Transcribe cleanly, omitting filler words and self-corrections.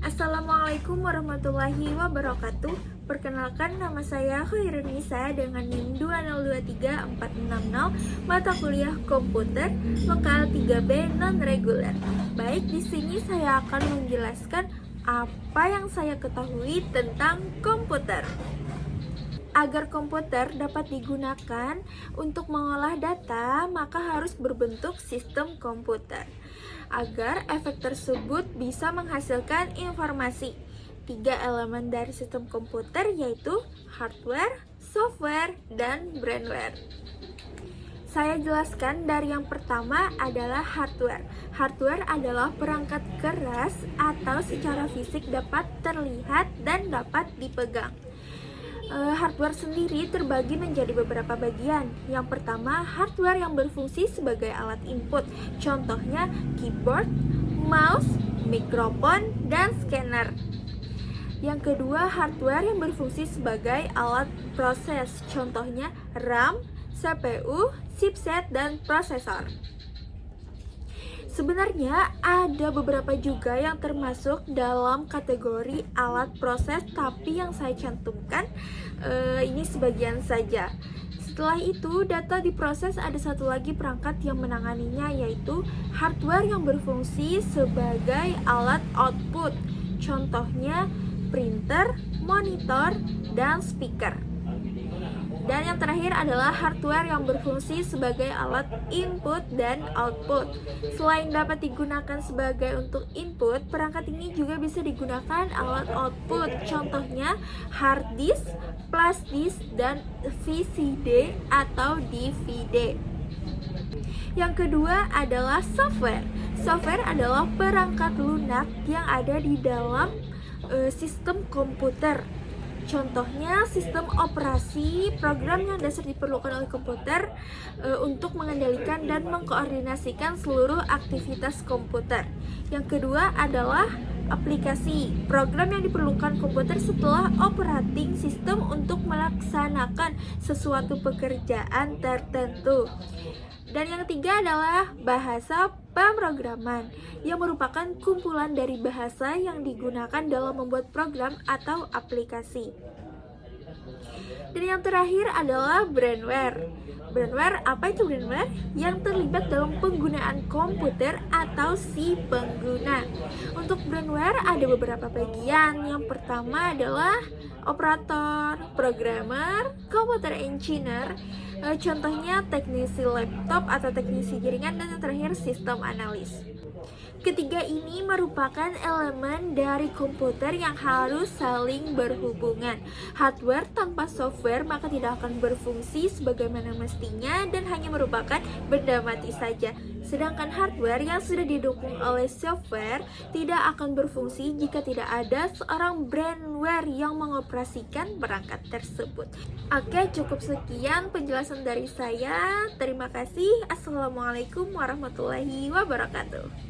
Assalamualaikum warahmatullahi wabarakatuh. Perkenalkan, nama saya Khairunisa dengan NIM 2023460, mata kuliah komputer, lokal 3B non-reguler. Baik, di sini saya akan menjelaskan apa yang saya ketahui tentang komputer. Agar komputer dapat digunakan untuk mengolah data, maka harus berbentuk sistem komputer. Agar efek tersebut bisa menghasilkan informasi, 3 elemen dari sistem komputer yaitu hardware, software, dan brainware. Saya jelaskan dari yang pertama adalah hardware. Hardware adalah perangkat keras atau secara fisik dapat terlihat dan dapat dipegang. Hardware sendiri terbagi menjadi beberapa bagian. Yang pertama, hardware yang berfungsi sebagai alat input. Contohnya keyboard, mouse, mikrofon, dan scanner. Yang kedua, hardware yang berfungsi sebagai alat proses. Contohnya RAM, CPU, chipset, dan prosesor. Sebenarnya ada beberapa juga yang termasuk dalam kategori alat proses, tapi yang saya cantumkan ini sebagian saja. Setelah itu, data diproses, ada satu lagi perangkat yang menanganinya, yaitu hardware yang berfungsi sebagai alat output. Contohnya printer, monitor, dan speaker. Dan yang terakhir adalah hardware yang berfungsi sebagai alat input dan output. Selain dapat digunakan sebagai untuk input, perangkat ini juga bisa digunakan alat output. Contohnya hard disk, flash disk, dan VCD atau DVD. Yang kedua adalah software. Software adalah perangkat lunak yang ada di dalam sistem komputer. Contohnya sistem operasi, program yang dasar diperlukan oleh komputer untuk mengendalikan dan mengkoordinasikan seluruh aktivitas komputer. Yang kedua adalah aplikasi, program yang diperlukan komputer setelah operating system untuk melaksanakan sesuatu pekerjaan tertentu. Dan yang ketiga adalah bahasa pemrograman, yang merupakan kumpulan dari bahasa yang digunakan dalam membuat program atau aplikasi. Dan yang terakhir adalah brainware. Brainware, apa itu brainware? Yang terlibat dalam penggunaan komputer atau si pengguna. Untuk brainware ada beberapa bagian. Yang pertama adalah operator, programmer, computer engineer, contohnya teknisi laptop atau teknisi jaringan, dan yang terakhir sistem analis. Ketiga ini merupakan elemen dari komputer yang harus saling berhubungan. Hardware tanpa software maka tidak akan berfungsi sebagaimana mestinya dan hanya merupakan benda mati saja. Sedangkan hardware yang sudah didukung oleh software tidak akan berfungsi jika tidak ada seorang brainware yang mengoperasikan perangkat tersebut. Oke, cukup sekian penjelasan dari saya. Terima kasih. Assalamualaikum warahmatullahi wabarakatuh.